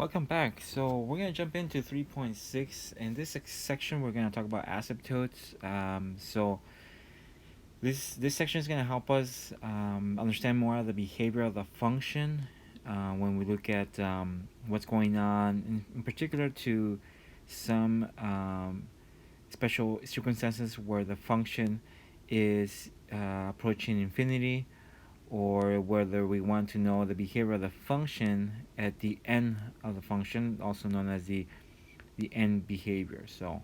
Welcome back. So we're gonna jump into 3.6. In this section, we're gonna talk about asymptotes. This section is gonna help us understand more of the behavior of the function when we look at what's going on, in particular to some special circumstances where the function is approaching infinity, or whether we want to know the behavior of the function at the end of the function, also known as the end behavior. So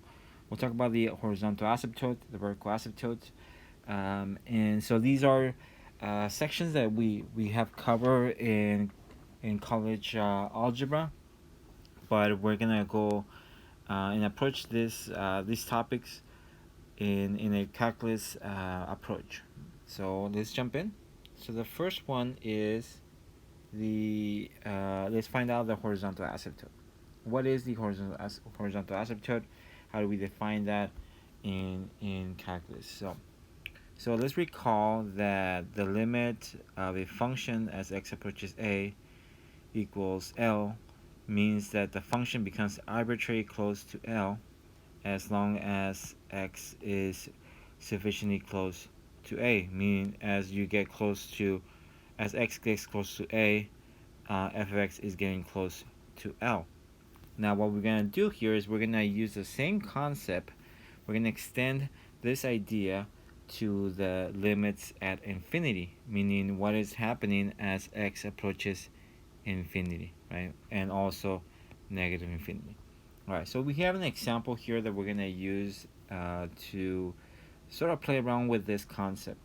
we'll talk about the horizontal asymptote, the vertical asymptote, and so these are sections that we have covered in college algebra, but we're gonna go and approach these topics in a calculus approach. So let's jump in. So the first one is let's find out the horizontal asymptote. What is the horizontal asymptote? How do we define that in calculus? So let's recall that the limit of a function as x approaches a equals L means that the function becomes arbitrarily close to L as long as x is sufficiently close to a, meaning as x gets close to a, f of x is getting close to L. Now what we're going to do here is we're going to use the same concept. We're going to extend this idea to the limits at infinity, meaning what is happening as x approaches infinity, right? And also negative infinity. All right, so we have an example here that we're going to use to sort of play around with this concept.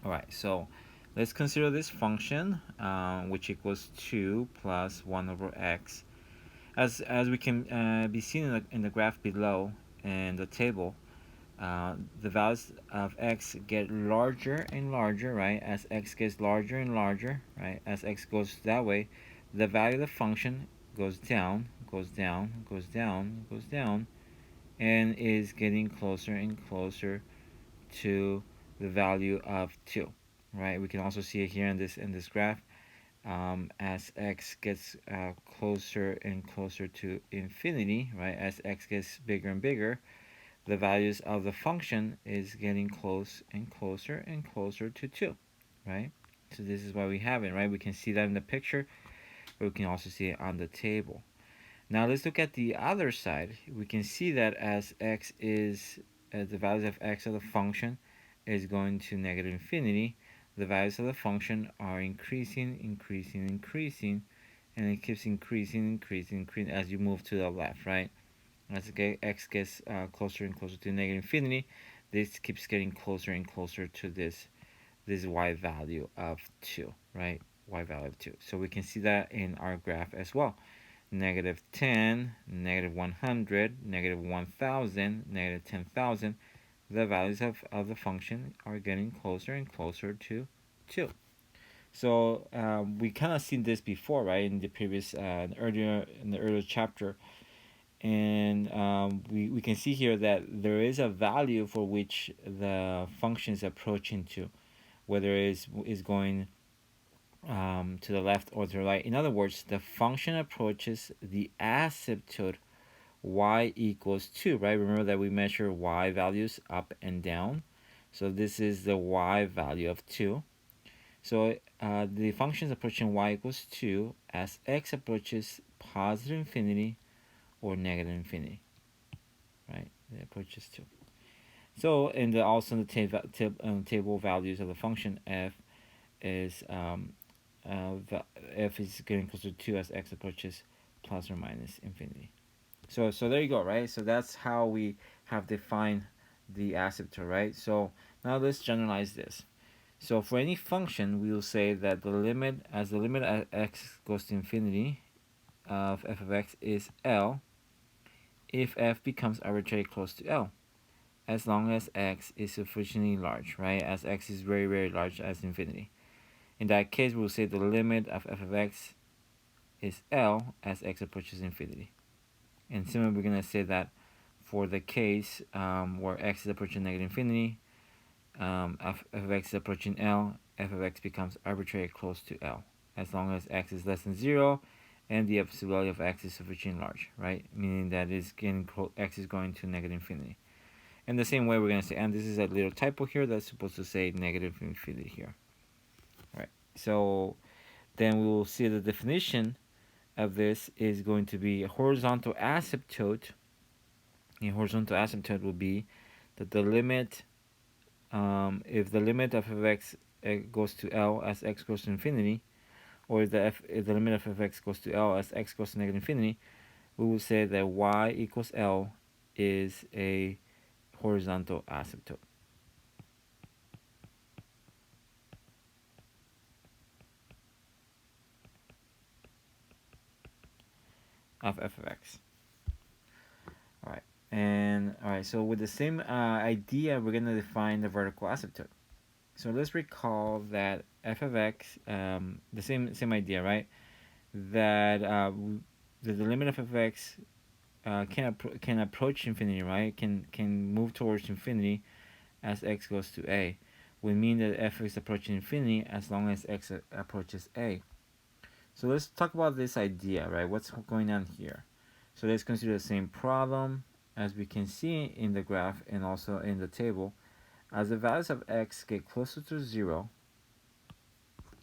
All right, so let's consider this function, which equals 2 plus 1 over x. As we can be seen in the graph below in the table, the values of x get larger and larger, right? As x gets larger and larger, right? As x goes that way, the value of the function goes down, goes down, goes down, goes down, and is getting closer and closer to the value of 2, right? We can also see it here in this graph. As x gets closer and closer to infinity, right? As x gets bigger and bigger, the values of the function is getting close and closer and closer to 2, right? So this is why we have it, right? We can see that in the picture, but we can also see it on the table. Now let's look at the other side. We can see that as the values of x of the function is going to negative infinity, the values of the function are increasing, increasing, increasing, and it keeps increasing, increasing, increasing as you move to the left, right? As x gets closer and closer to negative infinity, this keeps getting closer and closer to this y value of 2, right? Y value of 2. So we can see that in our graph as well. Negative 10, negative 100, negative 1000, negative 10,000. The values of the function are getting closer and closer to 2. So we kind of seen this before, right? In the previous, in the earlier chapter, and we can see here that there is a value for which the function is approaching to, whether it is going to the left or to the right. In other words, the function approaches the asymptote y equals 2, right? Remember that we measure y values up and down. So this is the y value of 2. So the function is approaching y equals 2 as x approaches positive infinity or negative infinity, right? It approaches 2. So, and also in the table values of the function f is f is getting closer to 2 as x approaches plus or minus infinity. So there you go, right? So that's how we have defined the asymptote, right? So now let's generalize this. So for any function, we will say that the limit at x goes to infinity of f of x is L if f becomes arbitrarily close to L, as long as x is sufficiently large, right? As x is very, very large as infinity. In that case, we'll say the limit of f of x is L as x approaches infinity. And similarly, we're going to say that for the case where x is approaching negative infinity, f of x is approaching L, f of x becomes arbitrarily close to L, as long as x is less than 0 and the absolute value of x is sufficiently large, right? Meaning that x is going to negative infinity. In the same way, we're going to say, and this is a little typo here that's supposed to say negative infinity here. All right. So then we will see the definition of this is going to be a horizontal asymptote. A horizontal asymptote will be that the limit, if the limit of f(x) goes to L as x goes to infinity, or if the limit of f(x) goes to L as x goes to negative infinity, we will say that y equals L is a horizontal asymptote of f of x. All right, and all right. So with the same idea, we're gonna define the vertical asymptote. So let's recall that f of x, the same idea, right? That the limit of f of x can approach infinity, right? Can move towards infinity as x goes to a. Would mean that f is approaching infinity as long as x approaches a. So let's talk about this idea, right? What's going on here? So let's consider the same problem as we can see in the graph and also in the table. As the values of x get closer to 0,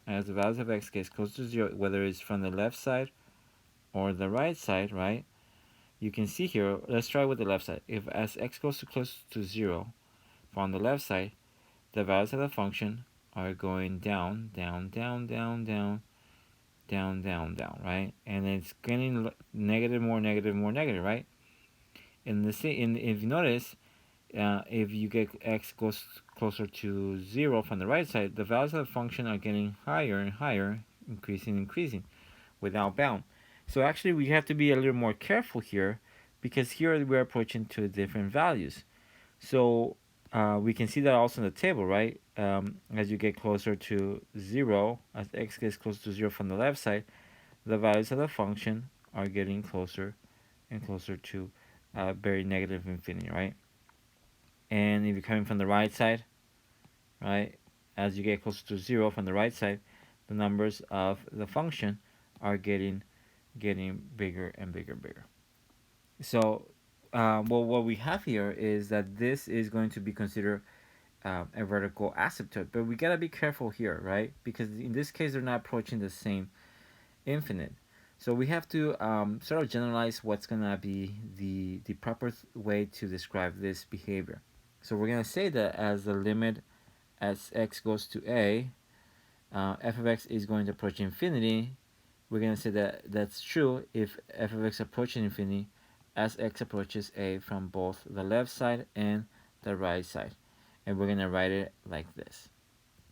as the values of x gets closer to 0, whether it's from the left side or the right side, right? You can see here, let's try with the left side. If as x goes to close to 0, from the left side, the values of the function are going down, down, down, down, down, down, down, down, right? And it's getting negative, more negative, more negative, right? And if you notice, if you get x goes closer to 0 from the right side, the values of the function are getting higher and higher, increasing, increasing, without bound. So actually, we have to be a little more careful here, because here we're approaching to different values. So we can see that also in the table, right? As you get closer to 0, as x gets closer to 0 from the left side, the values of the function are getting closer and closer to very negative infinity, right? And if you're coming from the right side, right, as you get closer to 0 from the right side, the numbers of the function are getting bigger and bigger and bigger. So well, what we have here is that this is going to be considered a vertical asymptote, but we gotta be careful here, right? Because in this case, they're not approaching the same infinite. So we have to sort of generalize what's gonna be the proper way to describe this behavior. So we're gonna say that as the limit as x goes to a, f of x is going to approach infinity. We're gonna say that that's true if f of x approaching infinity as x approaches a from both the left side and the right side. And we're gonna write it like this,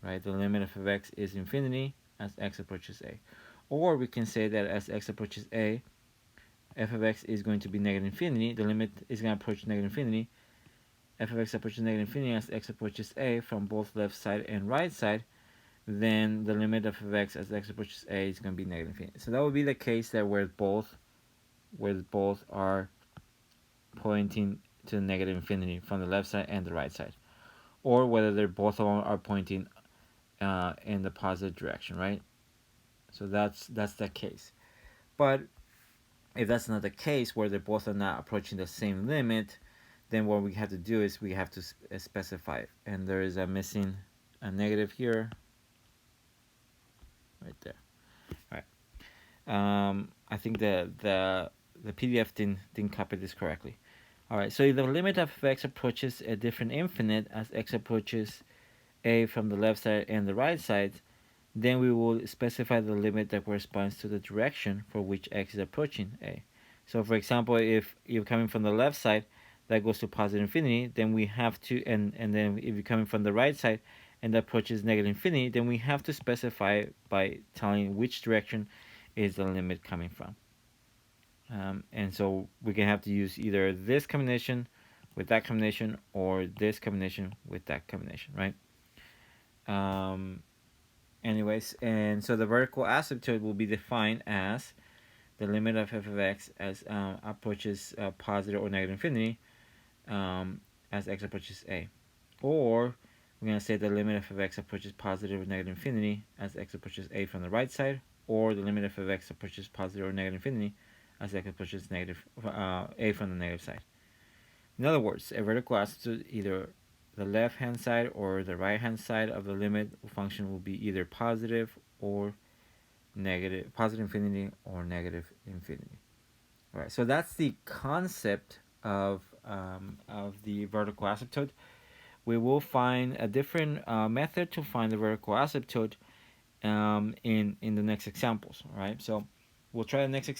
right? The limit of x is infinity as x approaches a. Or we can say that as x approaches a, f of x is going to be negative infinity. The limit is going to approach negative infinity. F of x approaches negative infinity as x approaches a from both left side and right side. Then the limit of x as x approaches a is going to be negative infinity. So that would be the case that where both are pointing to negative infinity from the left side and the right side, or whether they're both of them are pointing in the positive direction, right? So that's the case. But if that's not the case, where they both are not approaching the same limit, then what we have to do is we have to specify it. And there is a negative here, right there. All right. I think the PDF didn't copy this correctly. All right. So if the limit of x approaches a different infinite as x approaches a from the left side and the right side, then we will specify the limit that corresponds to the direction for which x is approaching a. So for example, if you're coming from the left side, that goes to positive infinity, then we have to, and then if you're coming from the right side and that approaches negative infinity, then we have to specify by telling which direction is the limit coming from. And so we can have to use either this combination with that combination or this combination with that combination, right? Anyways, and so the vertical asymptote will be defined as the limit of f of x as approaches positive or negative infinity as x approaches a. Or we're going to say the limit of f of x approaches positive or negative infinity as x approaches a from the right side. or the limit of x approaches positive or negative infinity as x approaches negative a from the negative side. In other words, a vertical asymptote, either the left hand side or the right hand side of the limit function will be either positive or negative, positive infinity or negative infinity. All right, so that's the concept of the vertical asymptote. We will find a different method to find the vertical asymptote in the next examples. All right, so we'll try the next example.